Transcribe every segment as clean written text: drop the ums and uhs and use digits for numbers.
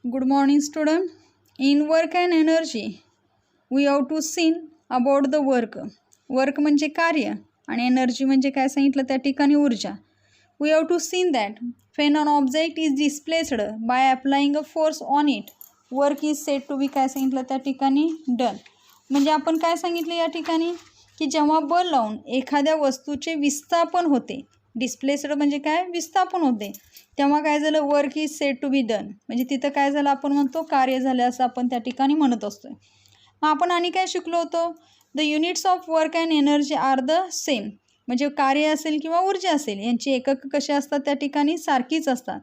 Good morning, student. In work and energy, we have to see about the work. Work म्हणजे कार्य आणि energy म्हणजे काय सांगितलं त्या ठिकाणी ऊर्जा. We have to see that when an object is displaced by applying a force on it, work is said to be काय सांगितलं त्या ठिकाणी done. म्हणजे आपण काय सांगितलं या ठिकाणी की जेव्हा बल लावून एखाद्या वस्तूचे विस्थापन होते, डिस्प्लेस्ड म्हणजे काय विस्थापन होते, तेव्हा काय झालं work is said to be done. म्हणजे तिथं काय झालं आपण म्हणतो कार्य झालं असं आपण त्या ठिकाणी म्हणत असतोय. मग आपण आणि काय शिकलो होतो, the units of work and energy are the same. म्हणजे कार्य असेल किंवा ऊर्जा असेल यांची एकक कसे असतात त्या ठिकाणी सारखीच असतात.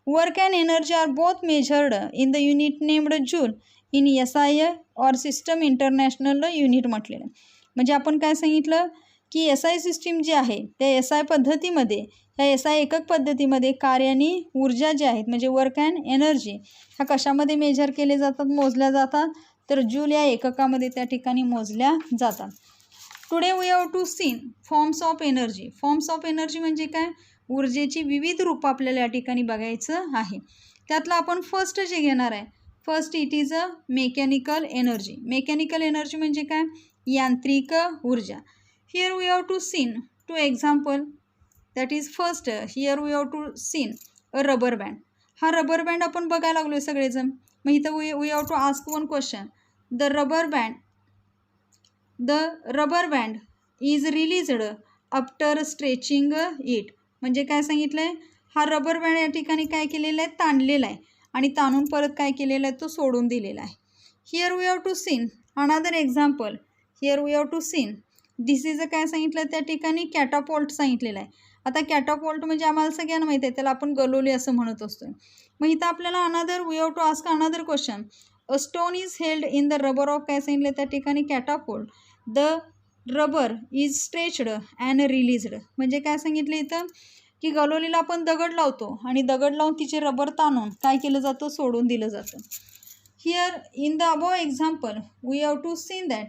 Work and energy are both measured in the unit named joule in SI or system international unit म्हटलेलं. म्हणजे आपण काय सांगितलं की SI सिस्टीम जी आहे त्या SI पद्धतीमध्ये, ह्या SI एकक पद्धतीमध्ये कार्य आणि ऊर्जा जे आहेत म्हणजे वर्क अँड एनर्जी ह्या कशामध्ये मेजर केले जातात, मोजल्या जातात, तर जूल या एककामध्ये त्या ठिकाणी मोजल्या जातात. Today we have to seen forms of energy. Forms of energy म्हणजे काय, ऊर्जेची विविध रूप आपल्याला या ठिकाणी बघायचं आहे. त्यातलं आपण फर्स्ट जे घेणार आहे, first it is a mechanical energy. Mechanical energy म्हणजे काय, यांत्रिक ऊर्जा. Here we have to seen two example, that is first here we have to seen a rubber band. हा रबर बँड आपण बघायला लागलो सगळेजण. मग इथं we have to ask one question, the rubber band is released after stretching it. म्हणजे काय सांगितलं आहे, हा रबर बँड या ठिकाणी काय केलेला आहे, ताणलेला आहे आणि ताणून परत काय केलेला आहे, तो सोडून दिलेला आहे. Here we have to seen another example. Here we have to seen this is a काय सांगितलं त्या ठिकाणी कॅटापोल्ट सांगितलेलं आहे. आता कॅटापोल्ट म्हणजे आम्हाला सगळ्यांना माहिती आहे, त्याला आपण गलोली असं म्हणत असतो. मग इथं आपल्याला another we have to ask another question, a stone is held in the rubber of काय सांगितलं त्या ठिकाणी catapult. The rubber is stretched and released. म्हणजे काय सांगितलं इथं की गलोलीला आपण दगड लावतो आणि दगड लावून तिचे रबर ताणून काय केलं जातं, सोडून दिलं जातं. Here in the above example we have to seen that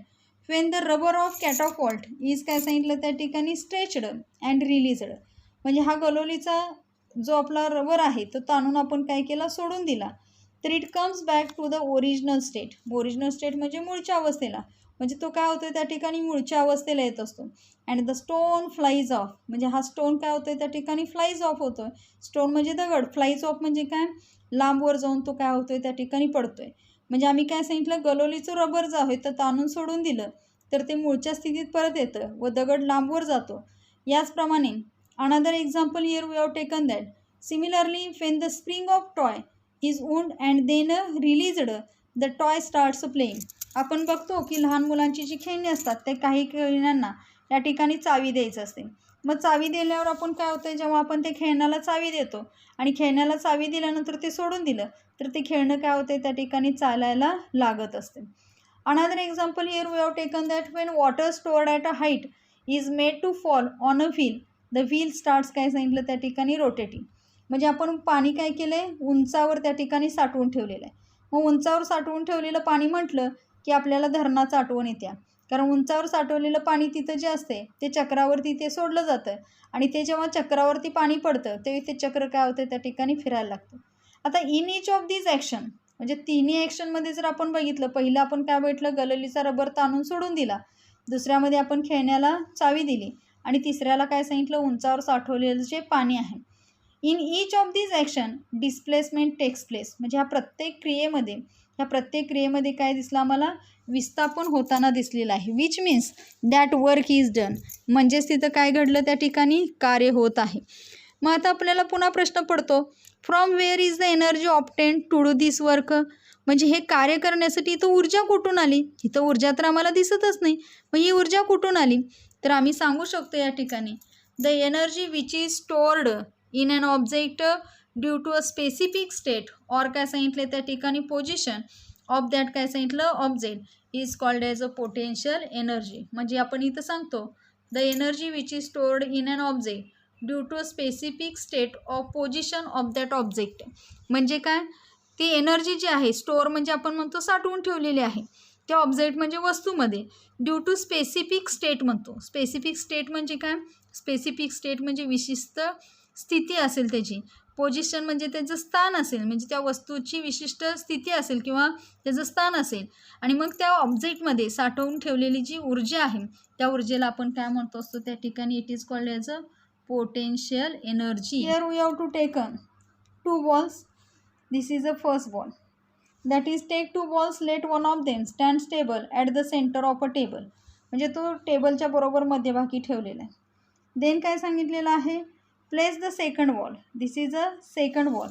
when the rubber of catapult is काय सांगितलं त्या ठिकाणी stretched and released. म्हणजे हा गलोलीचा जो आपला रबर आहे तो ताणून आपण काय केला, सोडून दिला, तर it comes back to the original state. Original state म्हणजे मूळच्या अवस्थेला, म्हणजे तो काय होतोय त्या ठिकाणी मूळच्या अवस्थेला येत असतो. And the stone flies of. म्हणजे हा स्टोन काय होतोय त्या ठिकाणी फ्लाईज ऑफ होतोय. स्टोन म्हणजे दगड, फ्लाईज ऑफ म्हणजे काय, लांबवर जाऊन तो काय होतोय त्या ठिकाणी पडतोय. म्हणजे आम्ही काय सांगितलं, गलोलीचं रबर जो आहे तर ताणून सोडून दिलं तर ते मूळच्या स्थितीत परत येतं व दगड लांबवर जातो. याचप्रमाणे another example here we have taken that similarly when the spring of toy is wound and then released the toy starts playing. आपण बघतो की लहान मुलांची जी खेळणी असतात ते काही खेळण्यांना या ठिकाणी चावी द्यायचं असते. मग चावी दिल्यावर आपण काय होतं, जेव्हा आपण ते खेळण्याला चावी देतो आणि खेळण्याला चावी दिल्यानंतर ते सोडून दिलं तर ते खेळणं काय होते त्या ठिकाणी चालायला लागत असते. Another example here we have taken that when water stored at a height is made to fall on a wheel the wheel starts काय सांगितलं त्या ठिकाणी रोटेटिंग. म्हणजे आपण पाणी काय केलं आहे, उंचावर त्या ठिकाणी साठवून ठेवलेलं आहे. मग उंचावर साठवून ठेवलेलं पाणी म्हटलं की आपल्याला धरणाचं आठवण येते, कारण उंचावर साठवलेलं पाणी तिथं जे असते ते चक्रावरती ते सोडलं जातं आणि ते जेव्हा चक्रावरती पाणी पडतं तेव्हा ते चक्र काय होतं त्या ठिकाणी फिरायला लागतं. आता in each of this action म्हणजे तिन्ही ॲक्शनमध्ये जर आपण बघितलं, पहिलं आपण काय बघितलं, गलोलीचा रबर ताणून सोडून दिला, दुसऱ्यामध्ये आपण खेळण्याला चावी दिली आणि तिसऱ्याला काय सांगितलं, उंचावर साठवलेलं जे पाणी आहे. In each of this action displacement takes place. म्हणजे ह्या प्रत्येक क्रियेमध्ये काय दिसलं आम्हाला, विस्थापन होताना दिसलेलं आहे. Which means that work is done. म्हणजेच तिथं काय घडलं त्या ठिकाणी, कार्य होत आहे. मग आता आपल्याला पुन्हा प्रश्न पडतो, from where is the energy obtained to do this work. म्हणजे हे कार्य करण्यासाठी इथं ऊर्जा कुठून आली, इथं ऊर्जा तर आम्हाला दिसतच नाही, मग ही ऊर्जा कुठून आली, तर आम्ही सांगू शकतो या ठिकाणी the energy which is stored in an object due to a specific state or काय सांगितले त्या ठिकाणी पोझिशन ऑफ दॅट काय सांगितलं object is called as a potential energy. म्हणजे आपण इथं सांगतो the energy which is stored in an object due to a specific state of position of that object. म्हणजे काय, ती एनर्जी जी आहे स्टोअर म्हणजे आपण म्हणतो साठवून ठेवलेली आहे त्या ऑब्जेक्ट म्हणजे वस्तूमध्ये, ड्यू टू स्पेसिफिक स्टेट म्हणतो. स्पेसिफिक स्टेट म्हणजे काय, स्पेसिफिक स्टेट म्हणजे विशिष्ट स्थिती असेल त्याची, पोझिशन म्हणजे त्याचं स्थान असेल, म्हणजे त्या वस्तूची विशिष्ट स्थिती असेल किंवा त्याचं स्थान असेल, आणि मग त्या ऑब्जेक्टमध्ये साठवून ठेवलेली जी ऊर्जा आहे त्या ऊर्जेला आपण काय म्हणतो असतो त्या ठिकाणी, it is called as a potential energy. Here we have to take 2 balls. This is the first ball. That is, take 2 balls, let one of them stand stable at the center of a table. म्हणजे तो टेबलच्या बरोबर मध्यभागी ठेवलेला आहे. Then काय सांगितलेलं आहे, place the second ball. This is a second ball.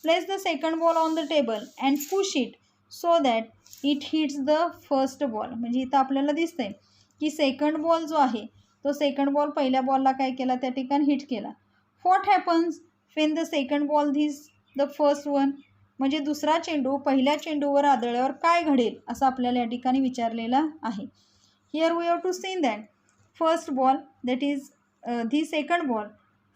Place the second ball on the table and push it so that it hits the first ball. म्हणजे इथं आपल्याला दिसतंय की सेकंड बॉल जो आहे तो सेकंड बॉल पहिल्या बॉलला काय केला, त्या ठिकाणी हिट केला. What happens Wien the second ball this the first one. म्हणजे दुसरा चेंडू पहिल्या चेंडूवर आदळल्यावर काय घडेल असं आपल्याला या ठिकाणी विचारलेलं आहे. Here we have to see that first ball, that is the second ball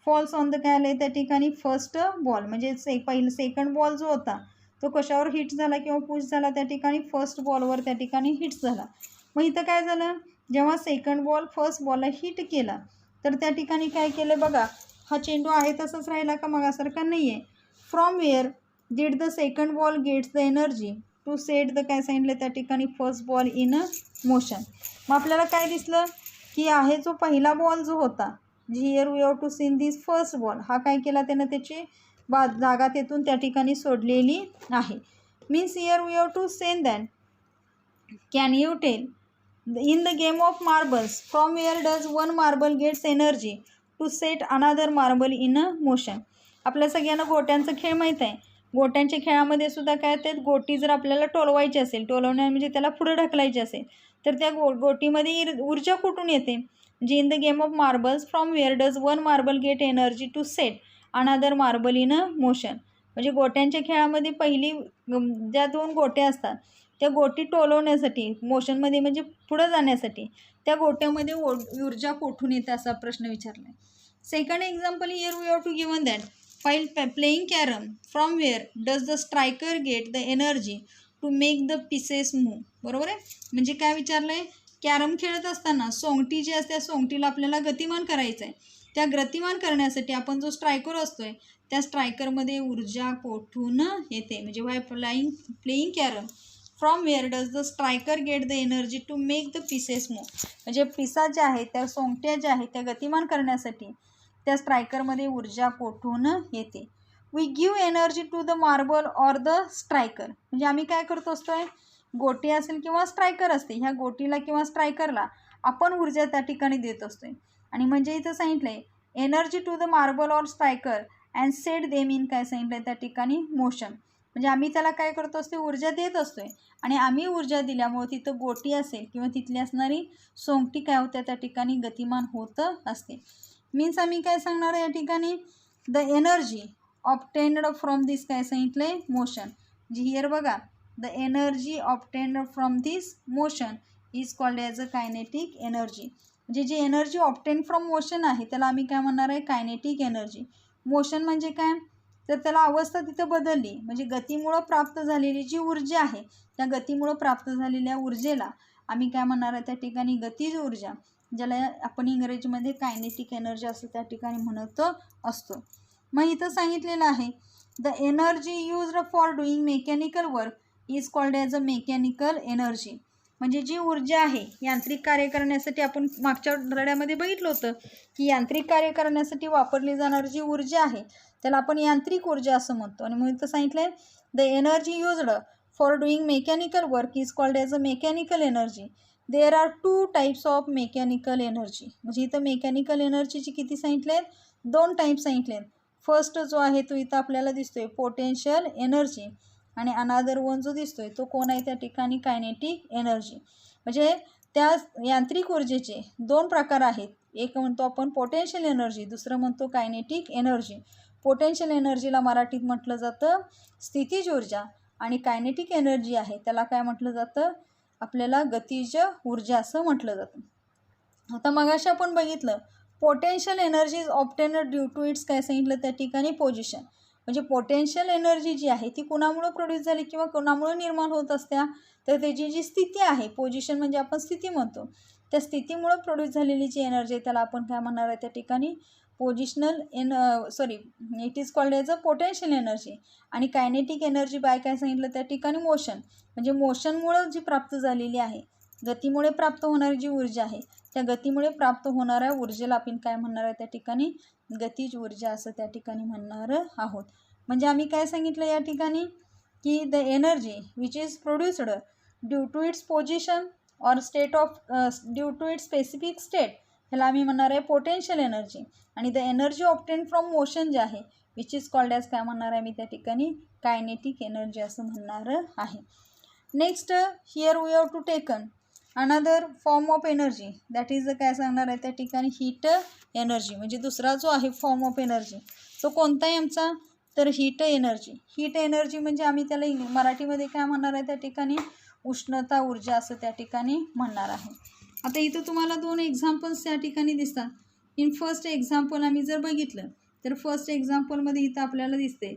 falls on the काय आलं त्या ठिकाणी फर्स्ट बॉल. म्हणजे सेकंड बॉल जो होता तो कशावर हिट झाला किंवा पुश झाला, त्या ठिकाणी फर्स्ट बॉलवर त्या ठिकाणी हिट झाला. मग इथं काय झालं, जेव्हा सेकंड बॉल फर्स्ट बॉलला हिट केला तर त्या ठिकाणी काय केलं बघा, हा चेंडू आहे तसंच राहिला का, मगासारखा नाही आहे. From where did the second ball gets the energy to set the काय सांगितलं त्या ठिकाणी first ball in a motion. मग आपल्याला काय दिसलं की आहे जो पहिला बॉल जो होता, here we have to seen this first ball, हा काय केला त्यानं त्याची जागा तेथून त्या ठिकाणी सोडलेली आहे. Means here we have to seen that can you tell in the game of marbles from where does one marble gets energy to set another marble in a motion. आपल्या सगळ्यांना गोट्यांचा खेळ माहीत आहे. गोट्यांच्या खेळामध्ये सुद्धा काय ते गोटी जर आपल्याला टोलवायची असेल, टोलवण्या म्हणजे त्याला पुढे ढकलायची असेल, तर त्या गोटीमध्ये ऊर्जा कुठून येते, म्हणजे in the game of marbles from where does one marble get energy to set another marble in a motion. म्हणजे गोट्यांच्या खेळामध्ये पहिली ज्या 2 गोट्या असतात त्या गोटी टोलवण्यासाठी मोशनमध्ये म्हणजे पुढं जाण्यासाठी त्या गोट्यामध्ये ऊर्जा कुठून येते असा प्रश्न विचारला आहे. Second example, here we have to given that while playing carom from where does the striker get the energy to make the pieces move. बरोबर आहे. म्हणजे काय विचारलं आहे, कॅरम खेळत असताना सोंगटी जी असते त्या सोंगटीला आपल्याला गतिमान करायचं आहे. त्या गतिमान करण्यासाठी आपण जो स्ट्रायकर असतोय त्या स्ट्रायकरमध्ये ऊर्जा कोठून येते. म्हणजे while playing carom from where does the striker get the energy to make the pieces move. म्हणजे पिसा ज्या आहेत त्या सोंगट्या ज्या आहेत त्या गतिमान करण्यासाठी त्या स्ट्रायकरमध्ये ऊर्जा कोठून येते. We give energy to the marble or the striker. म्हणजे आम्ही काय करतो असतोय, गोटी असेल किंवा स्ट्रायकर असते, ह्या गोटीला किंवा स्ट्रायकरला आपण ऊर्जा त्या ठिकाणी देत असतोय. आणि म्हणजे इथं सांगितलं आहे energy to the marble or striker and set them in काय सांगितलं आहे त्या ठिकाणी मोशन. म्हणजे आम्ही त्याला काय करतो असते, ऊर्जा देत असतोय आणि आम्ही ऊर्जा दिल्यामुळे तिथं गोटी असेल किंवा तिथली असणारी सोंगटी काय होत्या त्या ठिकाणी गतिमान होत असते. मीन्स आम्ही काय सांगणार आहे या ठिकाणी, द एनर्जी ऑब्टेन्ड फ्रॉम दिस काय सांगितलं आहे मोशन. जी हिअर बघा, the energy obtained from this motion is called as a kinetic energy. म्हणजे जी एनर्जी ऑब्टेन फ्रॉम मोशन आहे त्याला आम्ही काय म्हणणार आहे, कायनेटिक एनर्जी. मोशन म्हणजे काय, तर त्याला अवस्था तिथं बदलली म्हणजे गतीमुळं प्राप्त झालेली जी ऊर्जा आहे त्या गतीमुळं प्राप्त झालेल्या ऊर्जेला आम्ही काय म्हणणार आहे त्या ठिकाणी गतिज ऊर्जा, ज्याला आपण इंग्रजीमध्ये कायनेटिक एनर्जी असं त्या ठिकाणी म्हणत असतो. मग इथं सांगितलेलं आहे the energy used for doing mechanical work is called as a mechanical energy. म्हणजे जी ऊर्जा आहे यांत्रिक कार्य करण्यासाठी, आपण मागच्या धड्यामध्ये बघितलं होतं की यांत्रिक कार्य करण्यासाठी वापरली जाणारी जी ऊर्जा आहे त्याला आपण यांत्रिक ऊर्जा असं म्हणतो. आणि म्हणून इथं सांगितलं आहे the energy used for doing mechanical work is called as a mechanical energy. There are 2 types of mechanical energy. म्हणजे इथं मेकॅनिकल एनर्जीची किती सांगितले आहेत, 2 टाईप सांगितले आहेत. फर्स्ट जो आहे तो इथं आपल्याला दिसतोय पोटेन्शियल एनर्जी आणि अनादर वन जो दिसतोय तो कोण आहे त्या ठिकाणी, कायनेटिक एनर्जी. म्हणजे त्या यांत्रिक ऊर्जेचे 2 प्रकार आहेत. एक म्हणतो आपण पोटेन्शियल एनर्जी, दुसरं म्हणतो कायनेटिक एनर्जी. पोटेन्शियल एनर्जीला मराठीत म्हटलं जातं स्थितीज ऊर्जा आणि कायनेटिक एनर्जी आहे त्याला काय म्हटलं जातं, आपल्याला गतिज ऊर्जा असं म्हटलं जातं. आता मगाशी आपण बघितलं potential energy is obtained due to its काय सांगितलं त्या ठिकाणी पोझिशन. म्हणजे पोटेन्शियल एनर्जी जी आहे ती कुणामुळं प्रोड्यूस झाली किंवा कुणामुळं निर्माण होत असत्या, तर त्याची जी स्थिती आहे, पोझिशन म्हणजे आपण स्थिती म्हणतो, त्या स्थितीमुळं प्रोड्यूस झालेली जी एनर्जी आहे त्याला आपण काय म्हणणार आहे त्या ठिकाणी positional it is called as a potential energy. आणि कायनेटिक एनर्जी बाय काय सांगितलं त्या ठिकाणी मोशन, म्हणजे मोशनमुळं जी प्राप्त झालेली आहे, गतीमुळे प्राप्त होणारी जी ऊर्जा आहे, त्या गतीमुळे प्राप्त होणाऱ्या ऊर्जेला आपण काय म्हणणार आहे त्या ठिकाणी गतिज ऊर्जा असं त्या ठिकाणी म्हणणार आहोत. म्हणजे आम्ही काय सांगितलं या ठिकाणी की the energy which is produced due to its position or state of due to its specific state, ह्याला आम्ही म्हणणार आहे पोटेन्शियल एनर्जी. आणि the energy obtain from motion जे आहे विच इज कॉल्ड ॲज काय म्हणणार आहे मी त्या ठिकाणी कायनेटिक एनर्जी असं म्हणणार आहे. Next here we have to taken another form of energy that is काय सांगणार आहे त्या ठिकाणी हीट एनर्जी. म्हणजे दुसरा जो आहे फॉर्म ऑफ एनर्जी तो कोणता आहे आमचा, तर हीट एनर्जी. हीट एनर्जी म्हणजे आम्ही त्याला मराठीमध्ये काय म्हणणार आहे त्या ठिकाणी उष्णता ऊर्जा असं त्या ठिकाणी म्हणणार आहे. आता इथं तुम्हाला 2 एक्झाम्पल्स त्या ठिकाणी दिसतात. इन फर्स्ट एक्झाम्पल आम्ही जर बघितलं तर फर्स्ट एक्झाम्पलमध्ये इथं आपल्याला दिसते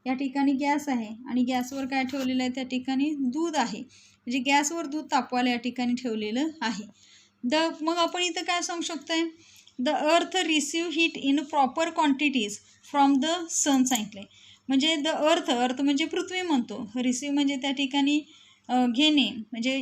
या ठिकाणी गॅस आहे आणि गॅसवर काय ठेवलेलं आहे त्या ठिकाणी दूध आहे. म्हणजे गॅसवर दूध तापवायला या ठिकाणी ठेवलेलं आहे. मग आपण इथं काय सांगू शकतोय, the earth receive heat in proper quantities from the sun सांगितले. म्हणजे द अर्थ म्हणजे पृथ्वी म्हणतो, रिसीव्ह म्हणजे त्या ठिकाणी घेणे, म्हणजे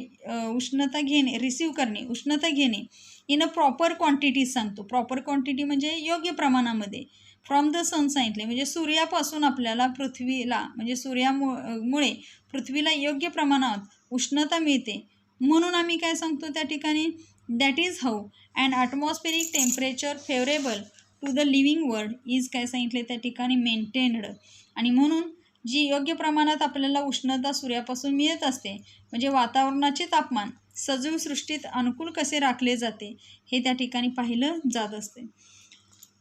उष्णता घेणे, रिसीव्ह करणे, उष्णता घेणे इन अ प्रॉपर क्वांटिटीज सांगतो. प्रॉपर क्वांटिटी म्हणजे योग्य प्रमाणामध्ये. फ्रॉम द सन सांगितले म्हणजे सूर्यापासून आपल्याला पृथ्वीला म्हणजे सूर्यामुळे पृथ्वीला योग्य प्रमाणात उष्णता मिळते. म्हणून आम्ही काय सांगतो त्या ठिकाणी that is how and atmospheric temperature favourable to the living world is काय सांगितले त्या ठिकाणी मेंटेन्ड. आणि म्हणून जी योग्य प्रमाणात आपल्याला उष्णता सूर्यापासून मिळत असते म्हणजे वातावरणाचे तापमान सजीव सृष्टीत अनुकूल कसे राखले जाते हे त्या ठिकाणी पाहिलं जात असते.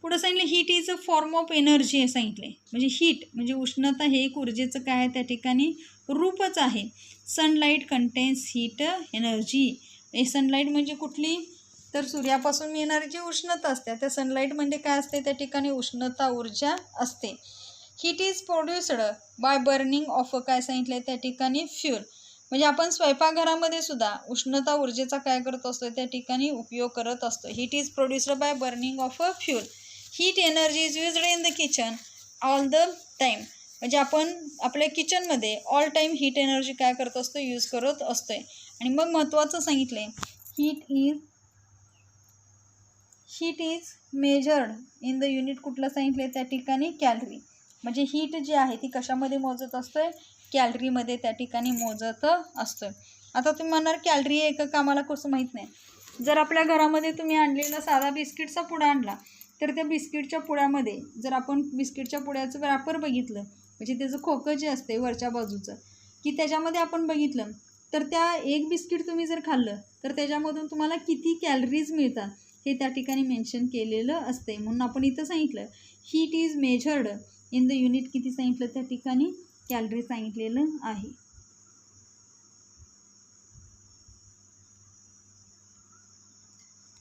पुढं सांगितलं heat is a form of energy हे सांगितले. म्हणजे हीट म्हणजे उष्णता हे एक ऊर्जेचं काय आहे त्या ठिकाणी रूपच आहे. Sunlight contains heat energy. हे सनलाईट म्हणजे कुठली, तर सूर्यापासून मिळणारी जी उष्णता असते त्या सनलाईटमध्ये काय असते त्या ठिकाणी उष्णता ऊर्जा असते. Heat is produced by burning of काय सांगितलं त्या ठिकाणी फ्यूल. म्हणजे आपण स्वयंपाकघरामध्ये सुद्धा उष्णता ऊर्जेचा काय करत असतो त्या ठिकाणी उपयोग करत असतो. Heat is produced by burning of a fuel. Heat energy is used in the kitchen all the time. म्हणजे आपण आपल्या किचनमध्ये ऑल टाईम हीट एनर्जी काय करत असतो, यूज करत असतोय. आणि मग महत्त्वाचं सांगितलं आहे heat is measured in the unit कुठलं सांगितलं त्या ठिकाणी कॅलरी. म्हणजे हीट जी आहे ती कशामध्ये मोजत असतोय, कॅलरीमध्ये त्या ठिकाणी मोजत असतोय. आता तुम्ही म्हणणार कॅलरी एकक आम्हाला कसं माहीत नाही. जर आपल्या घरामध्ये तुम्ही आणलेला साधा बिस्किटचा पुडा आणला तर त्या बिस्किटच्या पुड्यामध्ये जर आपण बिस्किटच्या पुड्याचं रॅपर बघितलं म्हणजे त्याचं खोकं जे असते वरच्या बाजूचं की त्याच्यामध्ये आपण बघितलं तर त्या एक बिस्किट तुम्ही जर खाल्लं तर त्याच्यामधून तुम्हाला किती कॅलरीज मिळतात हे त्या ठिकाणी मेन्शन केलेलं असते. म्हणून आपण इथं सांगितलं heat is measured in the unit किती सांगितलं त्या ठिकाणी कॅलरी सांगितलेलं आहे.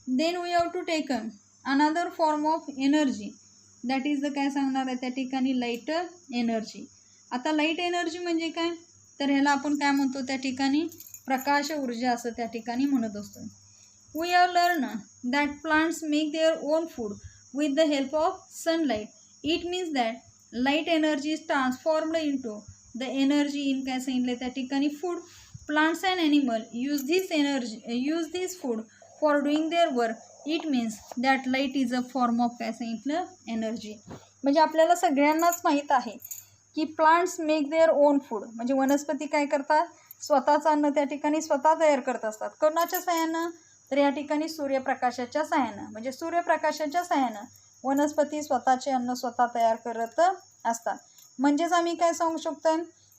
Then we have to taken another form of energy that is the काय सांगणार आहे त्या ठिकाणी लाईट एनर्जी. आता लाईट एनर्जी म्हणजे काय, तर ह्याला आपण काय म्हणतो त्या ठिकाणी प्रकाश ऊर्जा असं त्या ठिकाणी म्हणत असतो. We have learn that plants make their own food with the help of sunlight. It means that light energy is transformed into the energy in काय सांगितलं त्या ठिकाणी food. Plants and animal use this food for doing their work. It means that light is a form of काय सांगितलं energy. म्हणजे आपल्याला सगळ्यांनाच माहीत आहे की plants make their own food म्हणजे वनस्पती काय करतात, स्वतःचं अन्न त्या ठिकाणी स्वतः तयार करत असतात. कोणाच्या सहाय्यानं, तर या ठिकाणी सूर्यप्रकाशाच्या सहाय्यानं. म्हणजे सूर्यप्रकाशाच्या सहाय्यानं वनस्पती स्वतःचे अन्न स्वतः तयार करत असतात. म्हणजेच आम्ही काय सांगू शकतो,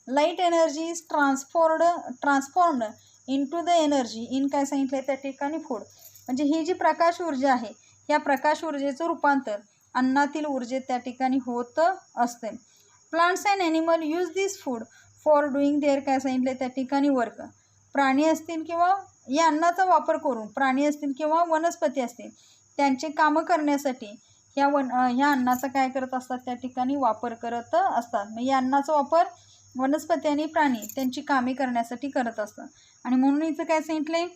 light energy is transformed into the energy in काय सांगितलं त्या ठिकाणी फूड. म्हणजे ही जी प्रकाश ऊर्जा आहे या प्रकाश ऊर्जेचं रूपांतर अन्नातील ऊर्जेत त्या ठिकाणी होत असते. Plants and animal use this food for doing their काय सांगितले त्या ठिकाणी वर्क. प्राणी असतील किंवा या अन्नाचा वापर करून प्राणी असतील किंवा वनस्पती असतील त्यांचे कामं करण्यासाठी ह्या अन्नाचा काय करत असतात त्या ठिकाणी वापर करत असतात. मग या अन्नाचा वापर वनस्पती आणि प्राणी त्यांची कामे करण्यासाठी करत असतात. आणि म्हणून इथं काय सांगितलं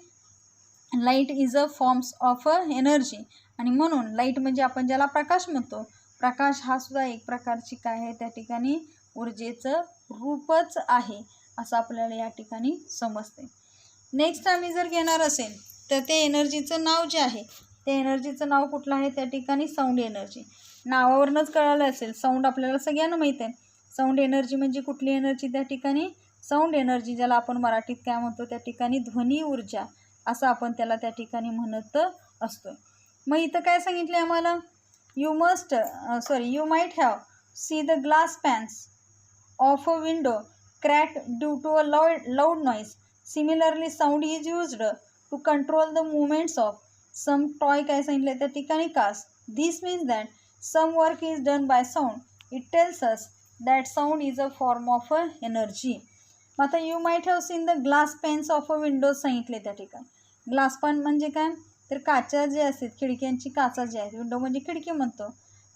light is a forms of energy, आणि म्हणून लाईट म्हणजे आपण ज्याला प्रकाश म्हणतो, प्रकाश हा सुद्धा एक प्रकारची काय आहे त्या ठिकाणी ऊर्जेचं रूपच आहे असं आपल्याला या ठिकाणी समजते. नेक्स्ट आम्ही जर घेणार असेल तर ते एनर्जीचं नाव जे आहे ते एनर्जीचं नाव कुठलं आहे त्या ठिकाणी साऊंड एनर्जी. नावावरूनच कळालं असेल, साऊंड आपल्याला सगळ्यांना माहीत आहे. साऊंड एनर्जी म्हणजे कुठली एनर्जी त्या ठिकाणी, साऊंड एनर्जी ज्याला आपण मराठीत काय म्हणतो त्या ठिकाणी ध्वनी ऊर्जा असं आपण त्याला त्या ठिकाणी म्हणत असतो. मग इथं काय सांगितलं आम्हाला, you might have see the glass pans of a window crack due to a loud noise. Similarly sound is used to control the movements of some toy काय सांगितलं त्या ठिकाणी cast. This means that some work is done by sound. It tells us that sound is a form of energy. आता you might have seen the glass panes of a windows सांगितले त्या ठिकाणी. Glass pen म्हणजे काय, तर काचा जे असतात खिडक्यांची काचा जी आहेत, विंडो म्हणजे खिडकी म्हणतो.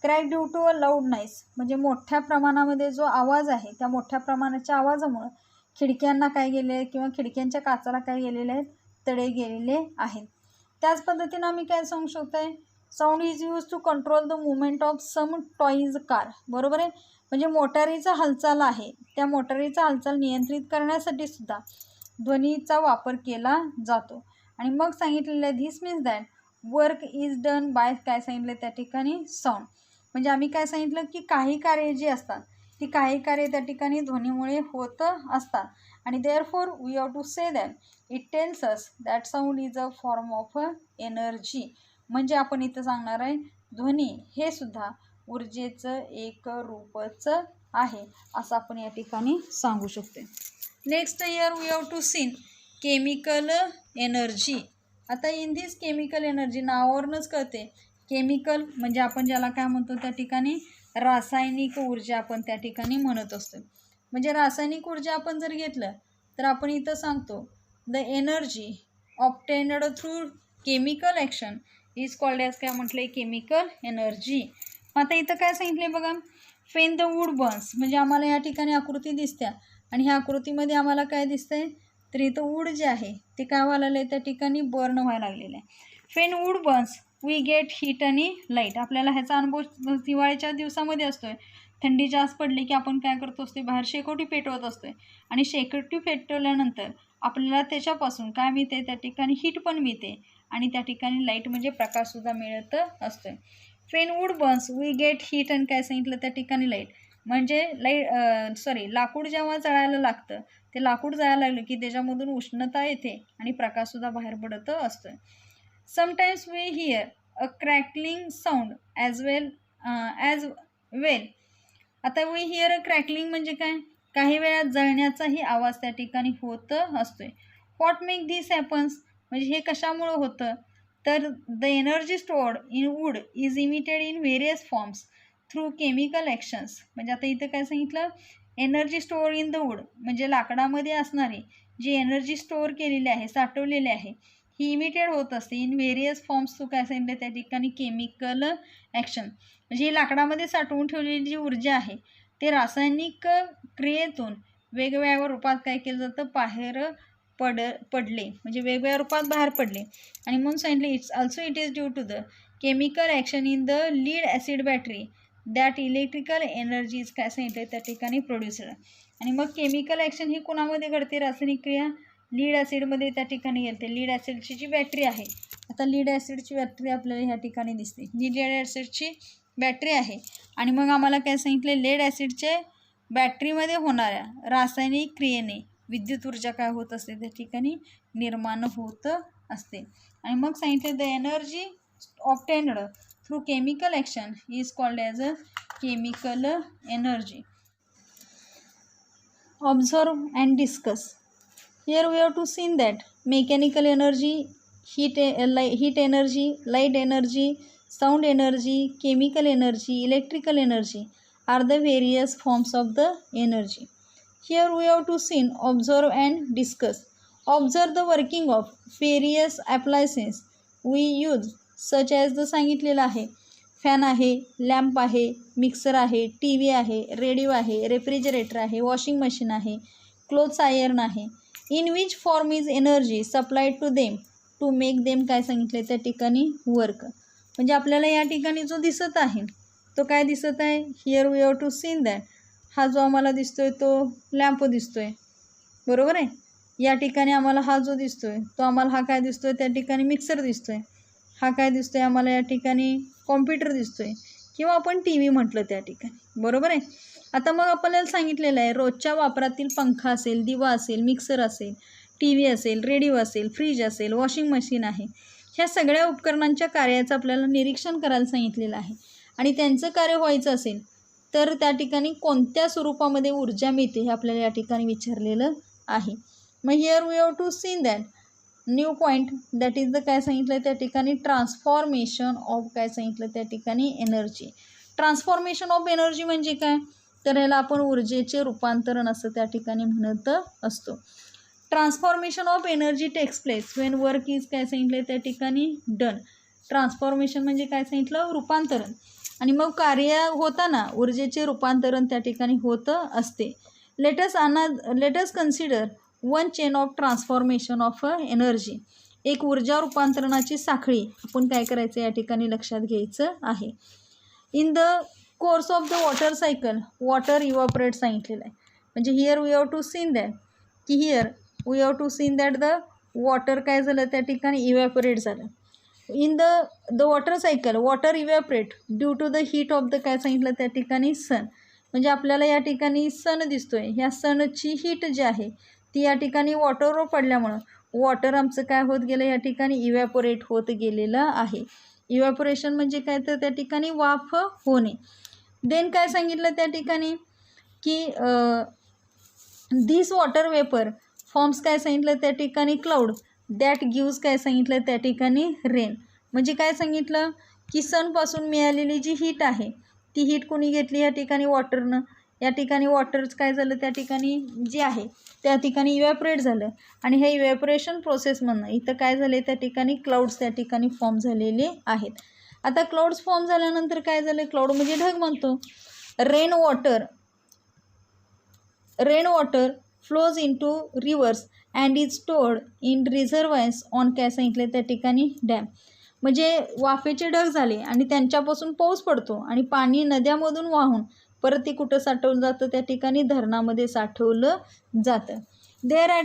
Crack due to a loud noise म्हणजे मोठ्या प्रमाणामध्ये जो आवाज आहे त्या मोठ्या प्रमाणाच्या आवाजामुळं खिडक्यांना काय गेले आहे किंवा खिडक्यांच्या काचाला काय गेलेले आहेत, तडे गेलेले आहेत. त्याच पद्धतीनं आम्ही काय सांगू शकतो आहे, sound is use to control the movement of some toys car. बरोबर आहे, म्हणजे मोटारीचा हालचाल आहे त्या मोटारीचा हालचाल नियंत्रित करण्यासाठी सुद्धा ध्वनीचा वापर केला जातो. आणि मग सांगितलेलं आहे this means that work is done bye काय सांगितलं त्या ठिकाणी साऊंड. म्हणजे आम्ही काय सांगितलं की काही कार्य जी असतात ती काही कार्य त्या ठिकाणी ध्वनीमुळे होत असतात. आणि therefore we have to say that it tells us that sound is a form of energy. म्हणजे आपण इथं सांगणार आहे ध्वनी हे सुद्धा ऊर्जेचं एक रूपच आहे असं आपण या ठिकाणी सांगू शकतो. Next here we have to seen chemical energy. आता इन दिस केमिकल एनर्जी नावावरूनच कळते, केमिकल म्हणजे आपण ज्याला काय म्हणतो त्या ठिकाणी रासायनिक ऊर्जा आपण त्या ठिकाणी म्हणत असतो. म्हणजे रासायनिक ऊर्जा आपण जर घेतलं तर आपण इथं सांगतो the energy obtained through chemical action is called as काय म्हटलं आहे केमिकल एनर्जी. आता इथं काय सांगितलं बघा, फेन द वूड बर्न्स म्हणजे आम्हाला या ठिकाणी आकृती दिसत्या आणि ह्या आकृतीमध्ये आम्हाला काय दिसतंय तर इथं वूड जे आहे ते काय व्हायला त्या ठिकाणी बर्न व्हायला लागलेलं आहे. When wood burns we get heat आणि लाईट. आपल्याला ह्याचा अनुभव हिवाळ्याच्या दिवसामध्ये असतोय. थंडी जास्त पडली की आपण काय करतो असतो, बाहेर शेकोटी पेटवत असतोय आणि शेकोटी पेटवल्यानंतर आपल्याला त्याच्यापासून काय मिळते त्या ठिकाणी हीट पण मिळते आणि त्या ठिकाणी लाईट म्हणजे प्रकाशसुद्धा मिळत असतोय. When wood burns we get heat आणि काय सांगितलं त्या ठिकाणी लाईट. म्हणजे लाकूड जेव्हा जळायला लागतं ते लाकूड जायला लागलं की त्याच्यामधून उष्णता येते आणि प्रकाशसुद्धा बाहेर पडत असतोय. Sometimes we hear a crackling sound as well. आता वी हिअर अ क्रॅकलिंग म्हणजे काय, काही वेळा जळण्याचाही आवाज त्या ठिकाणी होत असतोय. व्हॉट मेक दिस हॅपन्स म्हणजे हे कशामुळं होतं तर the energy stored in wood is emitted in various forms through chemical actions. म्हणजे आता इथं काय सांगितलं, energy store in the wood म्हणजे लाकडामध्ये असणारी जी एनर्जी स्टोअर केलेली आहे साठवलेली आहे ही इमिटेड होत असते इन व्हेरियस फॉर्म्स थ्रू काय सांगितलं त्या ठिकाणी केमिकल ॲक्शन. म्हणजे ही लाकडामध्ये साठवून ठेवलेली जी ऊर्जा आहे ते रासायनिक क्रियेतून वेगवेगळ्या रूपात काय केलं जातं बाहेर पडले म्हणजे वेगवेगळ्या रूपात बाहेर पडले. आणि म्हणून सांगितले it is due to the chemical action in the lead acid battery that electrical energy is काय सांगितलं त्या ठिकाणी प्रोड्युसर. आणि मग केमिकल ॲक्शन ही कोणामध्ये घडते, रासायनिक क्रिया लीड ॲसिडमध्ये त्या ठिकाणी घडते. लीड ॲसिडची जी बॅटरी आहे, आता लीड ॲसिडची बॅटरी आपल्याला ह्या ठिकाणी दिसते, ही लीड ॲसिडची बॅटरी आहे. आणि मग आम्हाला काय सांगितले, लेड ॲसिडचे बॅटरीमध्ये होणाऱ्या रासायनिक क्रियेने विद्युत ऊर्जा काय होत असते त्या ठिकाणी निर्माण होत असते. आणि मग सांगितले the energy obtained through chemical action is called as a chemical energy. Observe and discuss. Here we have to see that mechanical energy, heat energy, light energy, sound energy, chemical energy, electrical energy are the various forms of the energy. Here we have to see, observe and discuss. Observe the working of various appliances we use such as the सांगितलेलं आहे fan आहे, lamp आहे, mixer आहे, T V आहे, radio आहे, refrigerator आहे, washing machine आहे, clothes iron आहे. In which form is energy supplied to them to make them काय सांगितले त्या ठिकाणी वर्क. म्हणजे आपल्याला या ठिकाणी जो दिसत आहे तो काय दिसत आहे, here we have to seen that. हा जो आम्हाला दिसतोय तो लॅम्प दिसतोय, बरोबर आहे. या ठिकाणी आम्हाला हा जो दिसतोय तो आम्हाला हा काय दिसतोय त्या ठिकाणी मिक्सर दिसतोय. हा काय दिसतोय आम्हाला या ठिकाणी कॉम्प्युटर दिसतोय किंवा आपण टी व्ही म्हटलं त्या ठिकाणी, बरोबर आहे. आता मग आपल्याला सांगितलेलं आहे रोजच्या वापरातील पंखा असेल, दिवा असेल, मिक्सर असेल, टी व्ही असेल, रेडिओ असेल, फ्रीज असेल, वॉशिंग मशीन आहे, ह्या सगळ्या उपकरणांच्या कार्याचं आपल्याला निरीक्षण करायला सांगितलेलं आहे. आणि त्यांचं कार्य व्हायचं असेल तर त्या ठिकाणी कोणत्या स्वरूपामध्ये ऊर्जा मिळते हे आपल्याला या ठिकाणी विचारलेलं आहे. मग here we have to seen that new point that is the काय सांगितलं त्या ठिकाणी ट्रान्सफॉर्मेशन ऑफ काय सांगितलं त्या ठिकाणी एनर्जी. ट्रान्सफॉर्मेशन ऑफ एनर्जी म्हणजे काय, तर ह्याला आपण ऊर्जेचे रूपांतरण असं त्या ठिकाणी म्हणत असतो. Transformation of energy takes place when work is काय सांगितलं त्या ठिकाणी डन. ट्रान्सफॉर्मेशन म्हणजे काय सांगितलं, रूपांतरण. आणि मग कार्य होताना ऊर्जेचे रूपांतरण त्या ठिकाणी होतं असते. Let's consider one chain of transformation of energy. एक ऊर्जा रूपांतरणाची साखळी आपण काय करायचं या ठिकाणी लक्षात घ्यायचं आहे. In the course of the water cycle water evaporate सांगितलेलं आहे. म्हणजे here we have to seen that की here we have to seen that the water काय झालं त्या ठिकाणी इव्हॅपोरेट झालं. In the water cycle water evaporate due to the heat of the काय सांगितलं त्या ठिकाणी सन. म्हणजे आपल्याला या ठिकाणी सन दिसतोय, ह्या सनची हीट जी आहे ती या ठिकाणी वॉटरवर पडल्यामुळं वॉटर आमचं काय होत गेलं या ठिकाणी इव्हॅपोरेट होत गेलेलं आहे. इव्हॅपोरेशन म्हणजे काय तर त्या ठिकाणी वाफ होणे. देन काय सांगितलं त्या ठिकाणी की दिस वॉटर वेपर फॉर्म्स काय सांगितलं त्या ठिकाणी क्लाउड दॅट गिव्स काय सांगितलं त्या ठिकाणी रेन. म्हणजे काय सांगितलं की सनपासून मिळालेली जी हीट आहे ती हीट कोणी घेतली या ठिकाणी वॉटरनं. या ठिकाणी वॉटरच काय झालं त्या ठिकाणी जे आहे त्या ठिकाणी इव्हॅपोरेट झालं आणि हे इव्हॅपोरेशन प्रोसेसमधनं इथं काय झाले त्या ठिकाणी क्लाउड्स त्या ठिकाणी फॉर्म झालेले आहेत. आता क्लाउड्स फॉर्म झाल्यानंतर काय झालं, क्लाउड म्हणजे ढग म्हणतो. Rain water flows into rivers and is stored in reservoirs on काय सांगितलं त्या ठिकाणी डॅम. म्हणजे वाफेचे ढग झाले आणि त्यांच्यापासून पाऊस पडतो आणि पाणी नद्यामधून वाहून परत ते कुठं साठवलं जातं त्या ठिकाणी धरणामध्ये साठवलं जातं. There are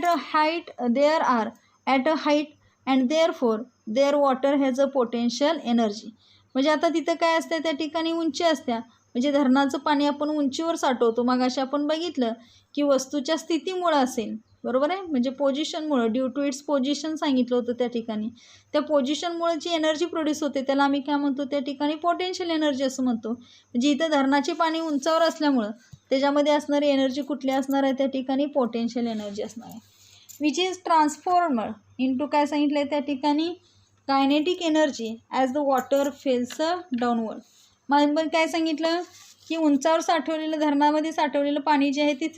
at a height and their water has a potential energy. म्हणजे आता तिथं काय असतं त्या ठिकाणी उंची असत्या. म्हणजे धरणाचं पाणी आपण उंचीवर साठवतो. मग अशा आपण बघितलं की वस्तूच्या स्थितीमुळं असेल, बरोबर आहे. म्हणजे पोझिशनमुळं ड्यू टू इट्स पोझिशन सांगितलं होतं त्या ठिकाणी. त्या पोझिशनमुळे जी एनर्जी प्रोड्यूस होते त्याला आम्ही काय म्हणतो त्या ठिकाणी पोटेन्शियल एनर्जी असं म्हणतो. म्हणजे इथं धरणाचे पाणी उंचावर असल्यामुळं त्याच्यामध्ये असणारी एनर्जी कुठली असणार आहे त्या ठिकाणी पोटेन्शियल एनर्जी असणार आहे. विच इज ट्रान्सफॉर्मड इंटू काय सांगितलं आहे त्या ठिकाणी kinetic energy as the water fails downward. मग काय सांगितलं की उंचावर साठवलेलं धरणामध्ये साठवलेलं पाणी जे आहे ती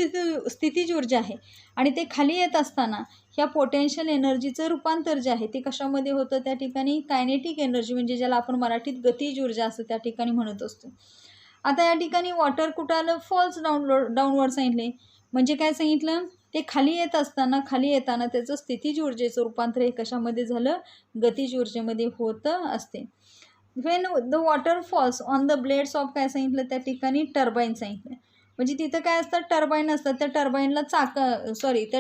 स्थितीज ऊर्जा आहे आणि ते खाली येत असताना ह्या पोटेन्शियल एनर्जीचं रूपांतर जे आहे ते कशामध्ये होतं त्या ठिकाणी कायनेटिक एनर्जी म्हणजे ज्याला आपण मराठीत गतिज ऊर्जा असं त्या ठिकाणी म्हणत असतो. आता या ठिकाणी वॉटर कुठं आलं, फॉल्स डाऊनवर्ड सांगितले. म्हणजे काय सांगितलं ते खाली येताना त्याचं स्थितीज ऊर्जेचं रूपांतर हे कशामध्ये झालं, गतिज ऊर्जेमध्ये होतं असते. Wien the water falls on the blades of काय सांगितलं त्या ठिकाणी टर्बाईन सांगितलं. म्हणजे तिथं काय असतात टर्बाईन असतात. त्या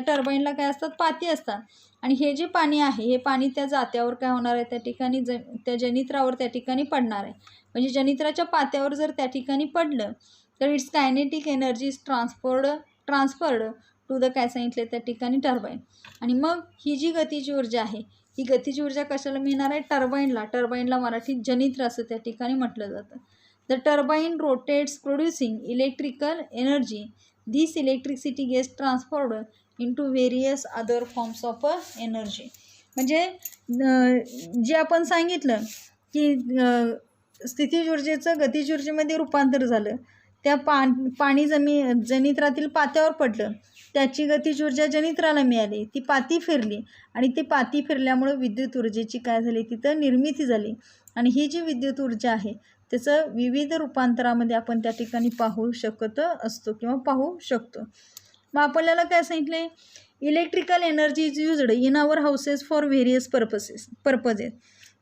टर्बाईनला काय असतात पाती असतात आणि हे जे पाणी आहे हे पाणी त्या जात्यावर काय होणार आहे त्या ठिकाणी त्या जनित्रावर त्या ठिकाणी पडणार आहे. म्हणजे जनित्राच्या पात्यावर जर त्या ठिकाणी पडलं तर it's kinetic energy is transferred to the काय सांगितलं त्या ठिकाणी टर्बाईन. आणि मग ही जी गतिज ऊर्जा आहे ही गतिज ऊर्जा कशाला मिळणार आहे, टर्बाईनला मराठीत जनित्र असं त्या ठिकाणी म्हटलं जातं. The turbine rotates producing electrical energy. This electricity gets transferred into various other forms of energy. म्हणजे जे आपण सांगितलं की स्थितीज ऊर्जेचं गतिज ऊर्जेमध्ये रूपांतर झालं, त्या पाणी जनित्रातील पात्यावर पडलं, त्याची गतिज ऊर्जा जनित्राला मिळाली, ती पाती फिरली आणि ती पाती फिरल्यामुळं विद्युत ऊर्जेची काय झाली तिथं निर्मिती झाली. आणि ही जी विद्युत ऊर्जा आहे त्याचं विविध रूपांतरामध्ये आपण त्या ठिकाणी पाहू शकत असतो किंवा पाहू शकतो. मग आपल्याला काय सांगितलं आहे, electrical energy is used in our houses for various purposes.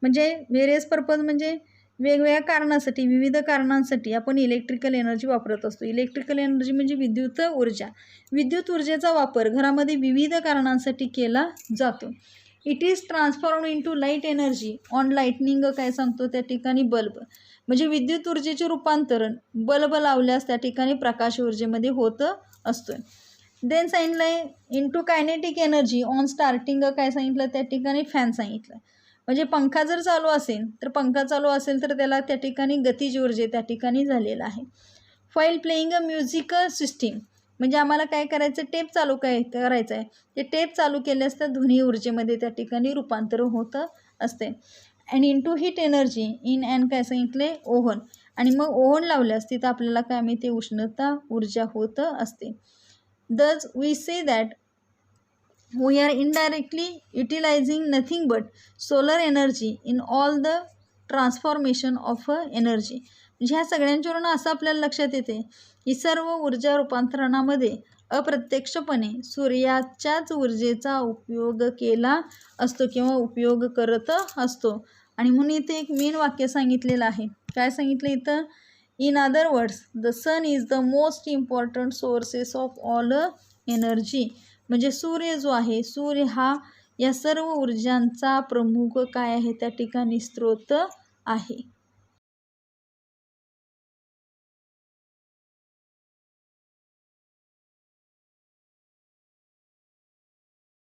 म्हणजे व्हेरियस पर्पज म्हणजे वेगवेगळ्या कारणासाठी, विविध कारणांसाठी आपण इलेक्ट्रिकल एनर्जी वापरत असतो. इलेक्ट्रिकल एनर्जी म्हणजे विद्युत ऊर्जा. विद्युत ऊर्जेचा वापर घरामध्ये विविध कारणांसाठी केला जातो. It is transformed into light energy on lightning काय सांगतो त्या ठिकाणी बल्ब. म्हणजे विद्युत ऊर्जेचे रूपांतरण बल्ब लावल्यास त्या ठिकाणी प्रकाश ऊर्जेमध्ये होत असतं. देन सांगितलं आहे into kinetic energy on starting काय सांगितलं त्या ठिकाणी फॅन सांगितलं. म्हणजे पंखा जर चालू असेल तर त्याला त्या ठिकाणी गतिज ऊर्जे त्या ठिकाणी झालेला आहे. File playing a music system म्हणजे आम्हाला काय करायचं, टेप चालू करायचं आहे. ते टेप चालू केल्यास त्या ध्वनी ऊर्जेमध्ये त्या ठिकाणी रूपांतर होत असते. And into heat energy in and काय सांगितले ओव्हन. आणि मग ओव्हन लावल्यास तिथं आपल्याला काय मिळते, उष्णता ऊर्जा होत असते. Thus we say that we are indirectly utilizing nothing but solar energy in all the transformation of energy. म्हणजे ह्या सगळ्यांच्यावरून असं आपल्याला लक्षात येते की सर्व ऊर्जा रूपांतरणामध्ये अप्रत्यक्षपणे सूर्याच्याच ऊर्जेचा उपयोग केला असतो किंवा उपयोग करत असतो. आणि म्हणून इथे एक मेन वाक्य सांगितलेलं आहे. काय सांगितलं इथं, in other words the sun is the most important sources of all energy. म्हणजे सूर्य जो आहे, सूर्य हा या सर्व ऊर्जांचा प्रमुख काय आहे त्या ठिकाणी स्रोत आहे.